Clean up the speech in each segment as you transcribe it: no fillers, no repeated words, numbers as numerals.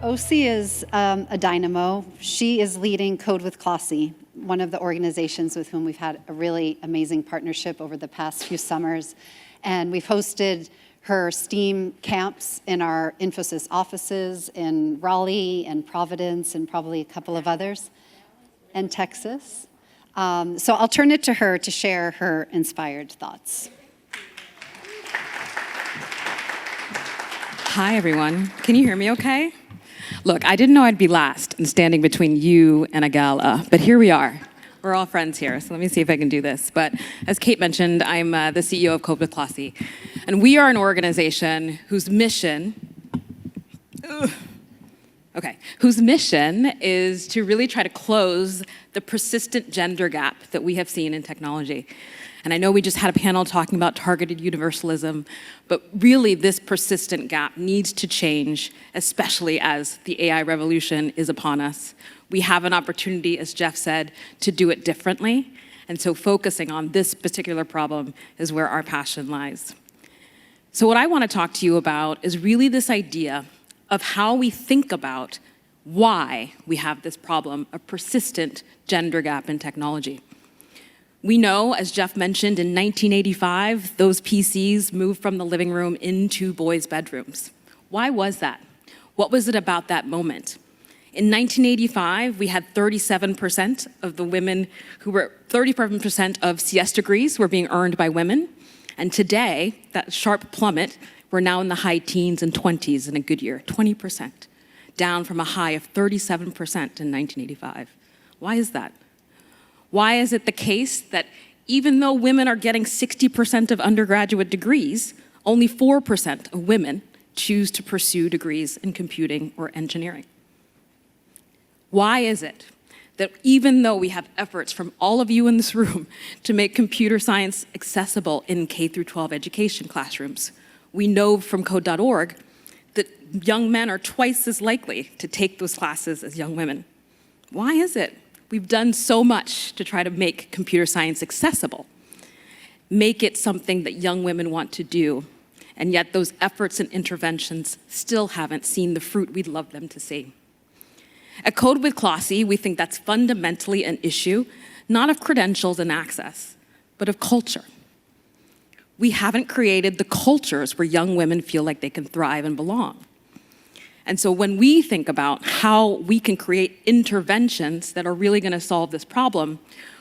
OC is a dynamo. She is leading Code with Clossie, one of the organizations with whom we've had a really amazing partnership over the past few summers. And we've hosted her STEAM camps in our Infosys offices in Raleigh and Providence and probably a couple of others, and Texas. So I'll turn it to her to share her inspired thoughts. Hi, everyone. Can you hear me okay? Look, I didn't know I'd be last and standing between you and a gala, but here we are. We're all friends here, so let me see if I can do this. But as Kate mentioned, I'm the CEO of Code with Clossie, and we are an organization whose mission is to really try to close the persistent gender gap that we have seen in technology. And I know we just had a panel talking about targeted universalism, but really this persistent gap needs to change, especially as the AI revolution is upon us. We have an opportunity, as Jeff said, to do it differently. And so focusing on this particular problem is where our passion lies. So what I want to talk to you about is really this idea of how we think about why we have this problem of persistent gender gap in technology. We know, as Jeff mentioned, in 1985, those PCs moved from the living room into boys' bedrooms. Why was that? What was it about that moment? In 1985, we had 37% of the women 37% of CS degrees were being earned by women. And today, that sharp plummet, we're now in the high teens and 20s in a good year, 20%, down from a high of 37% in 1985. Why is that? Why is it the case that even though women are getting 60% of undergraduate degrees, only 4% of women choose to pursue degrees in computing or engineering? Why is it that even though we have efforts from all of you in this room to make computer science accessible in K-12 education classrooms, we know from code.org that young men are twice as likely to take those classes as young women? Why is it? We've done so much to try to make computer science accessible, make it something that young women want to do, and yet those efforts and interventions still haven't seen the fruit we'd love them to see. At Code with Clossie, we think that's fundamentally an issue, not of credentials and access, but of culture. We haven't created the cultures where young women feel like they can thrive and belong. And so when we think about how we can create interventions that are really going to solve this problem,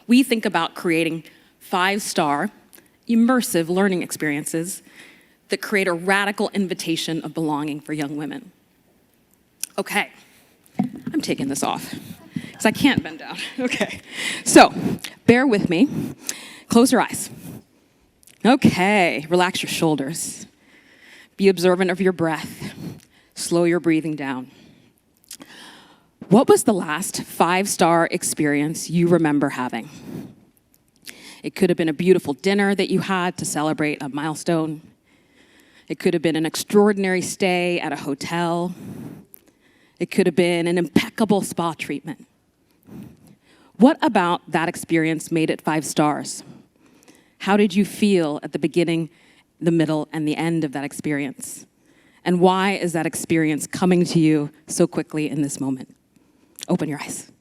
we think about creating 5-star, immersive learning experiences that create a radical invitation of belonging for young women. Okay, I'm taking this off because I can't bend down. Okay, so bear with me. Close your eyes. Okay, relax your shoulders. Be observant of your breath. Slow your breathing down. What was the last 5-star experience you remember having? It could have been a beautiful dinner that you had to celebrate a milestone. It could have been an extraordinary stay at a hotel. It could have been an impeccable spa treatment. What about that experience made it 5 stars? How did you feel at the beginning, the middle, and the end of that experience? And why is that experience coming to you so quickly in this moment? Open your eyes.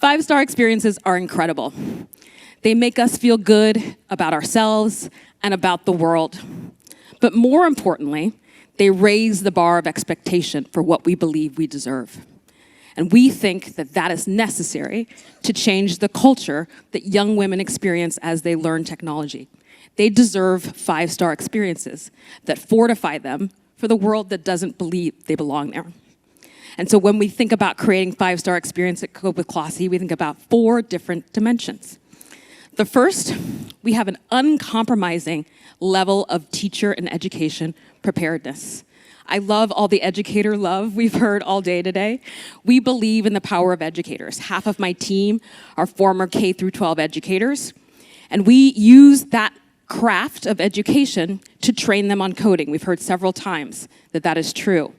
5-star experiences are incredible. They make us feel good about ourselves and about the world. But more importantly, they raise the bar of expectation for what we believe we deserve. And we think that that is necessary to change the culture that young women experience as they learn technology. They deserve 5-star experiences that fortify them for the world that doesn't believe they belong there. And so when we think about creating 5-star experience at Code with Clossie, we think about 4 different dimensions. The first, we have an uncompromising level of teacher and education preparedness. I love all the educator love we've heard all day today. We believe in the power of educators. Half of my team are former K-12 educators, and we use that craft of education to train them on coding. We've heard several times that that is true.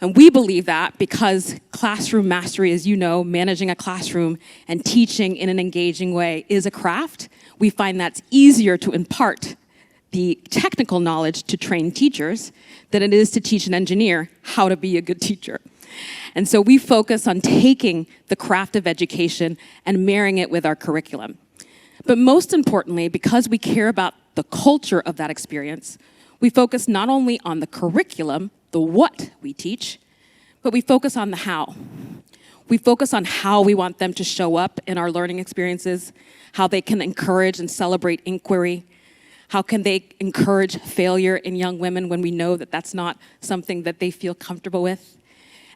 And we believe that because classroom mastery, as you know, managing a classroom and teaching in an engaging way is a craft, we find that's easier to impart the technical knowledge to train teachers than it is to teach an engineer how to be a good teacher. And so we focus on taking the craft of education and marrying it with our curriculum. But most importantly, because we care about the culture of that experience, we focus not only on the curriculum, the what we teach, but we focus on the how. We focus on how we want them to show up in our learning experiences, how they can encourage and celebrate inquiry, how can they encourage failure in young women when we know that that's not something that they feel comfortable with,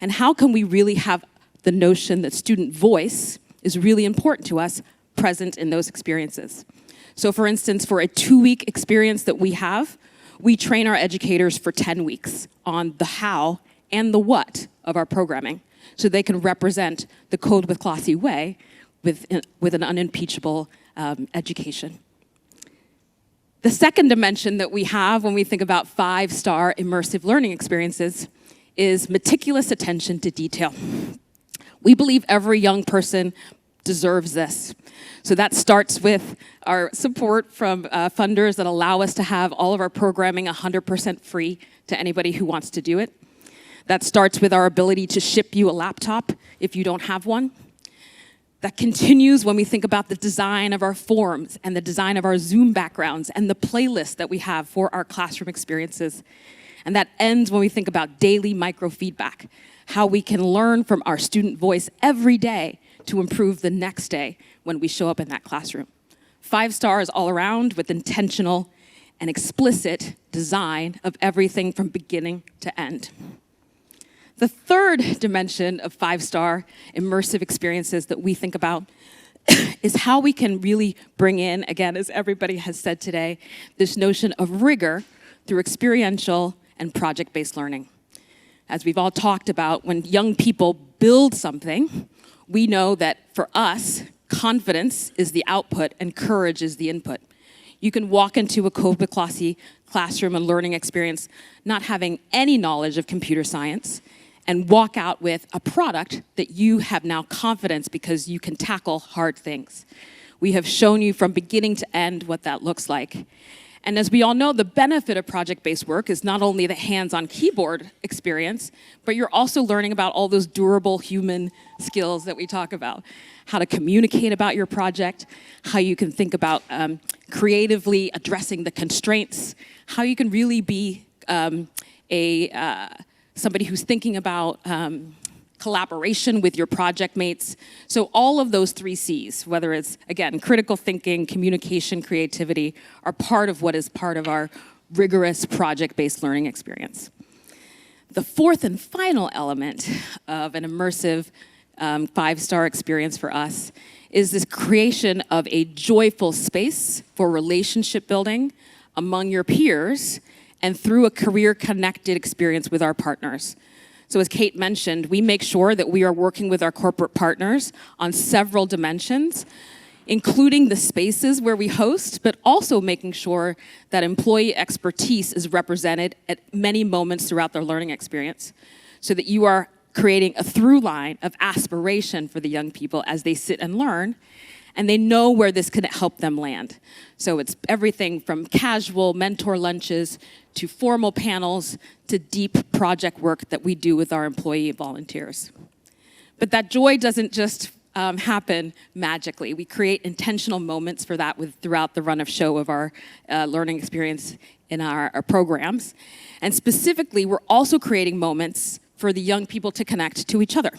and how can we really have the notion that student voice is really important to us present in those experiences. So for instance, for a 2-week experience that we have, we train our educators for 10 weeks on the how and the what of our programming, so they can represent the Code with Classy way with an unimpeachable education. The second dimension that we have when we think about 5-star immersive learning experiences is meticulous attention to detail. We believe every young person deserves this. So that starts with our support from funders that allow us to have all of our programming 100% free to anybody who wants to do it. That starts with our ability to ship you a laptop if you don't have one. That continues when we think about the design of our forms and the design of our Zoom backgrounds and the playlists that we have for our classroom experiences. And that ends when we think about daily microfeedback, how we can learn from our student voice every day to improve the next day when we show up in that classroom. 5 stars all around with intentional and explicit design of everything from beginning to end. The third dimension of 5-star immersive experiences that we think about is how we can really bring in, again, as everybody has said today, this notion of rigor through experiential and project-based learning. As we've all talked about, when young people build something, we know that for us, confidence is the output and courage is the input. You can walk into a Code with Classy classroom and learning experience not having any knowledge of computer science and walk out with a product that you have now confidence because you can tackle hard things. We have shown you from beginning to end what that looks like. And as we all know, the benefit of project-based work is not only the hands-on keyboard experience, but you're also learning about all those durable human skills that we talk about. How to communicate about your project, how you can think about creatively addressing the constraints, how you can really be somebody who's thinking about collaboration with your project mates. So all of those 3 C's, whether it's, again, critical thinking, communication, creativity, are part of what is part of our rigorous project-based learning experience. The fourth and final element of an immersive 5-star experience for us is this creation of a joyful space for relationship building among your peers and through a career-connected experience with our partners. So as Kate mentioned, we make sure that we are working with our corporate partners on several dimensions, including the spaces where we host, but also making sure that employee expertise is represented at many moments throughout their learning experience, so that you are creating a through line of aspiration for the young people as they sit and learn, and they know where this can help them land. So it's everything from casual mentor lunches to formal panels to deep project work that we do with our employee volunteers. But that joy doesn't just happen magically. We create intentional moments for that throughout the run of show of our learning experience in our programs. And specifically, we're also creating moments for the young people to connect to each other.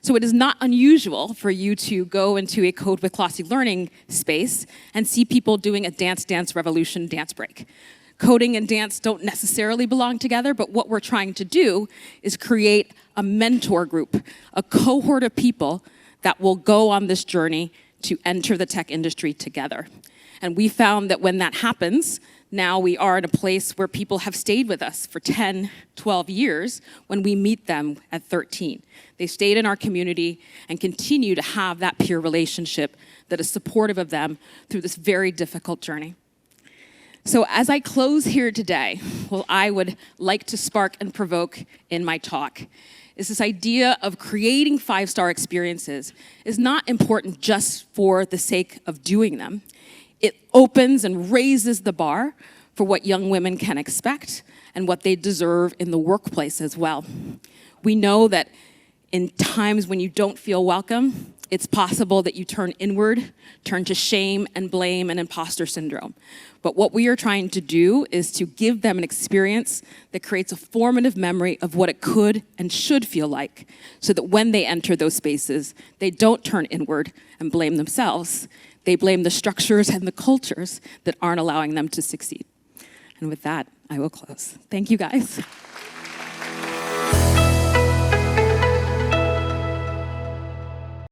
So it is not unusual for you to go into a Code with Classy learning space and see people doing a Dance Dance Revolution dance break. Coding and dance don't necessarily belong together, but what we're trying to do is create a mentor group, a cohort of people that will go on this journey to enter the tech industry together. And we found that when that happens, now we are in a place where people have stayed with us for 10, 12 years when we meet them at 13. They stayed in our community and continue to have that peer relationship that is supportive of them through this very difficult journey. So as I close here today, what I would like to spark and provoke in my talk is this idea of creating 5-star experiences is not important just for the sake of doing them. It opens and raises the bar for what young women can expect and what they deserve in the workplace as well. We know that in times when you don't feel welcome, it's possible that you turn inward, turn to shame and blame and imposter syndrome. But what we are trying to do is to give them an experience that creates a formative memory of what it could and should feel like, so that when they enter those spaces, they don't turn inward and blame themselves. They blame the structures and the cultures that aren't allowing them to succeed. And with that, I will close. Thank you, guys.